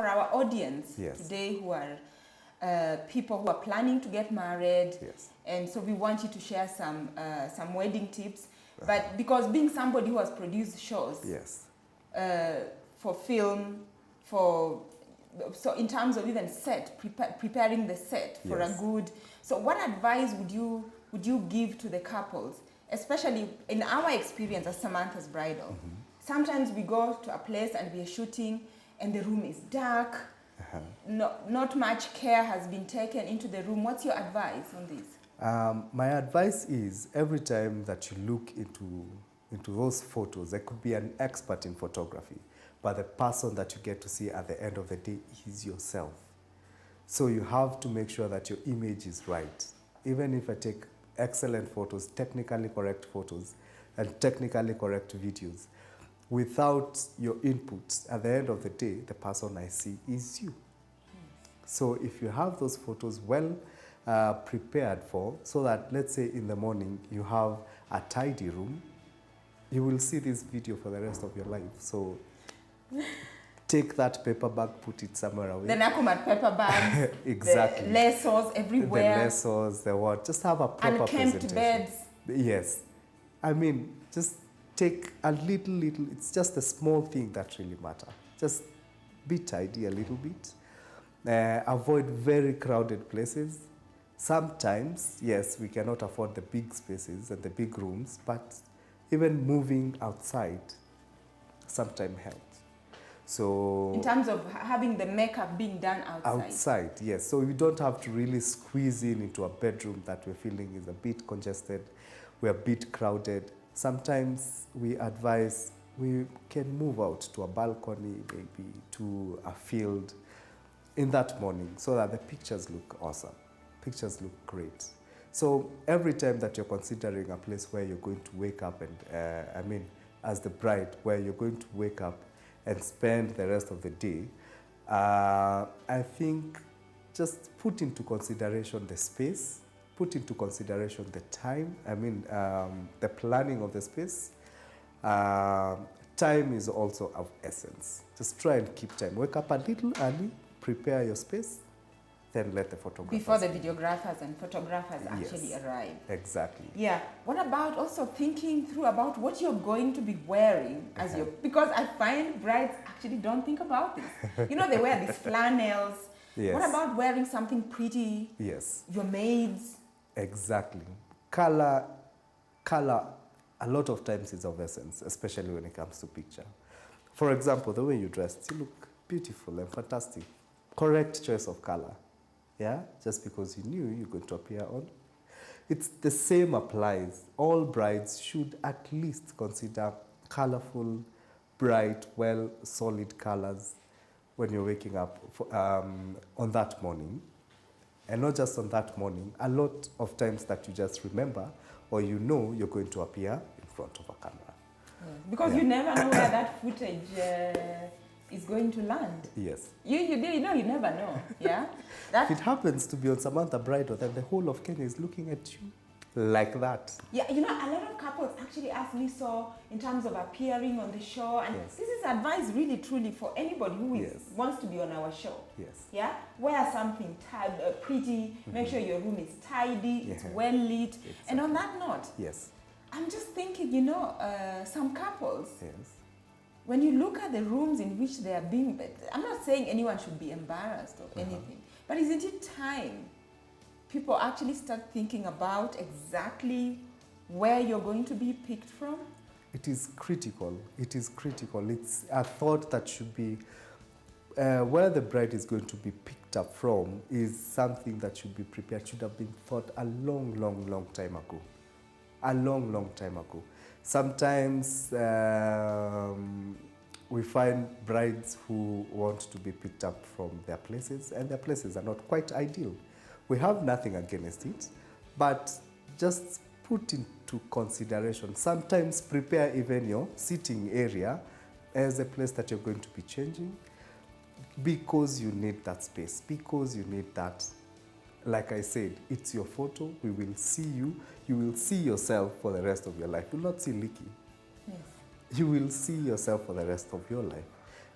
for our audience today who are people who are planning to get married, and so we want you to share some wedding tips. But because being somebody who has produced shows for film, so in terms of even set, preparing the set for a good, so what advice would you give to the couples, especially in our experience as Samantha's Bridal? Sometimes we go to a place and we are shooting and the room is dark, not much care has been taken into the room. What's your advice on this? My advice is every time that you look into those photos, there could be an expert in photography, but the person that you get to see at the end of the day is yourself. So you have to make sure that your image is right. Even if I take excellent photos, technically correct photos, and technically correct videos, without your inputs, at the end of the day, the person I see is you. So if you have those photos well prepared for, so that let's say in the morning you have a tidy room, you will see this video for the rest of your life. So take that paper bag, put it somewhere away. The Nakumat paper bags, exactly. the lassos everywhere. The lassos, the what, just have a proper presentation. Unkempt beds. Yes. I mean, just take a little, it's just a small thing that really matter. Just be tidy a little bit. Avoid very crowded places. Sometimes, yes, we cannot afford the big spaces and the big rooms, but even moving outside sometimes helps. So in terms of having the makeup being done outside? Outside, yes. So you don't have to really squeeze into a bedroom that we're feeling is a bit congested, we're a bit crowded. Sometimes we advise we can move out to a balcony, maybe to a field in that morning so that the pictures look awesome. Pictures look great. So every time that you're considering a place where you're going to wake up and, as the bride, where you're going to wake up and spend the rest of the day, I think just put into consideration the space, put into consideration the time, the planning of the space. Time is also of essence. Just try and keep time. Wake up a little early, prepare your space, then let the photographers... Before the videographers and photographers actually arrive. Exactly. Yeah. What about also thinking through about what you're going to be wearing as your... Because I find brides actually don't think about this. You know, they wear these flannels. Yes. What about wearing something pretty? Yes. Your maids? Exactly. Color, a lot of times is of essence, especially when it comes to picture. For example, the way you dressed, you look beautiful and fantastic. Correct choice of color. Yeah, just because you knew you're going to appear on. It's the same applies. All brides should at least consider colorful, bright, well, solid colors when you're waking up on that morning. And not just on that morning, a lot of times that you just remember or you know you're going to appear in front of a camera. Yeah. Because you never know where that footage is going to land. Yes. You never know. Yeah. If it happens to be on Samantha Bridal, then the whole of Kenya is looking at you like that. Yeah, a lot of couples actually ask me so in terms of appearing on the show, and this is advice really truly for anybody who wants to be on our show. Yes. Yeah. Wear something pretty. Make sure your room is tidy. It's well lit. Exactly. And on that note, I'm just thinking, some couples. Yes. When you look at the rooms in which they are being, I'm not saying anyone should be embarrassed or anything, but isn't it time people actually start thinking about exactly where you're going to be picked from? It is critical. It is critical. It's a thought that should be, where the bride is going to be picked up from is something that should be prepared, should have been thought a long time ago. A long time ago. Sometimes we find brides who want to be picked up from their places, and their places are not quite ideal. We have nothing against it, but just put into consideration. Sometimes prepare even your sitting area as a place that you're going to be changing, because you need that space, because you need that. Like I said, it's your photo. We will see you. You will see yourself for the rest of your life. You will not see Licky. Yes. You will see yourself for the rest of your life.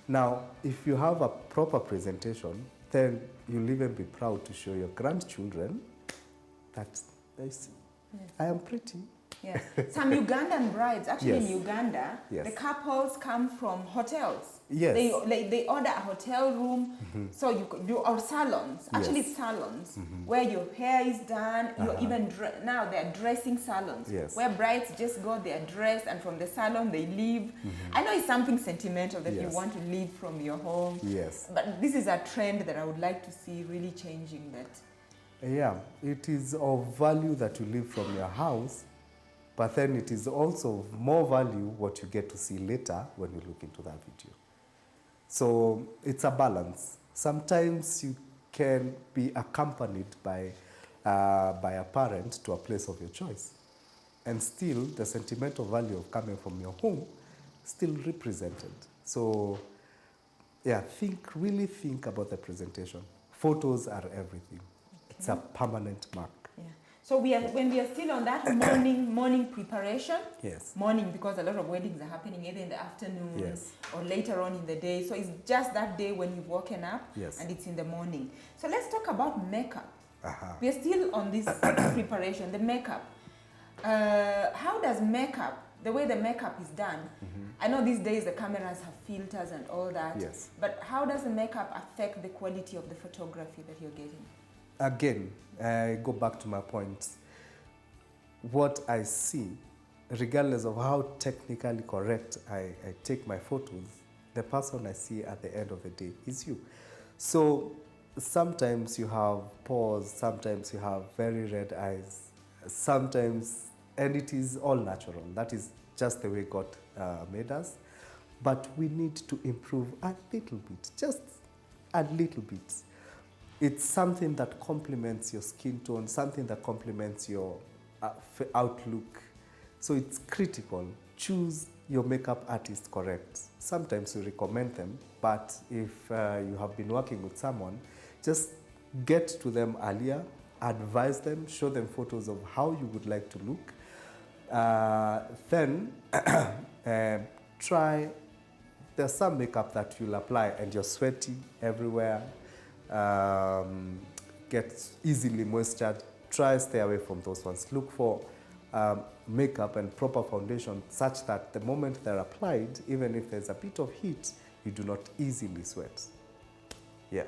Now, if you have a proper presentation, then you'll even be proud to show your grandchildren that they see, Yes. I am pretty. Yeah. Some Ugandan brides, actually Yes. in Uganda, Yes. the couples come from hotels. Yes. They order a hotel room, so you could do, or salons, actually Yes. salons, where your hair is done, you're even, now they're dressing salons, Yes. where brides just go, they're dressed, and from the salon they leave. I know it's something sentimental that you Yes. want to leave from your home, Yes. but this is a trend that I would like to see really changing that. Yeah, it is of value that you leave from your house, but then it is also of more value what you get to see later when you look into that video. So it's a balance. Sometimes you can be accompanied by a parent to a place of your choice, and still the sentimental value of coming from your home still represented. So yeah, really think about the presentation. Photos are everything. It's a permanent mark. Yeah. So when we are still on that morning preparation. Yes. Morning, because a lot of weddings are happening either in the afternoon Yes. or later on in the day. So it's just that day when you've woken up, Yes. and it's in the morning. So let's talk about makeup. Uh-huh. We are still on this preparation, the makeup. How does makeup, the way the makeup is done, I know these days the cameras have filters and all that, Yes. but how does the makeup affect the quality of the photography that you're getting? Again, I go back to my point. What I see, regardless of how technically correct I take my photos, the person I see at the end of the day is you. So sometimes you have pores, sometimes you have very red eyes, sometimes, and it is all natural. That is just the way God made us. But we need to improve a little bit, just a little bit. It's something that complements your skin tone, something that complements your outlook. So it's critical. Choose your makeup artist correct. Sometimes we recommend them, but if you have been working with someone, just get to them earlier, advise them, show them photos of how you would like to look. Then try, there's some makeup that you'll apply and you're sweaty everywhere, gets easily moistured. Try stay away from those ones. Look for makeup and proper foundation such that the moment they're applied, even if there's a bit of heat, you do not easily sweat. Yeah.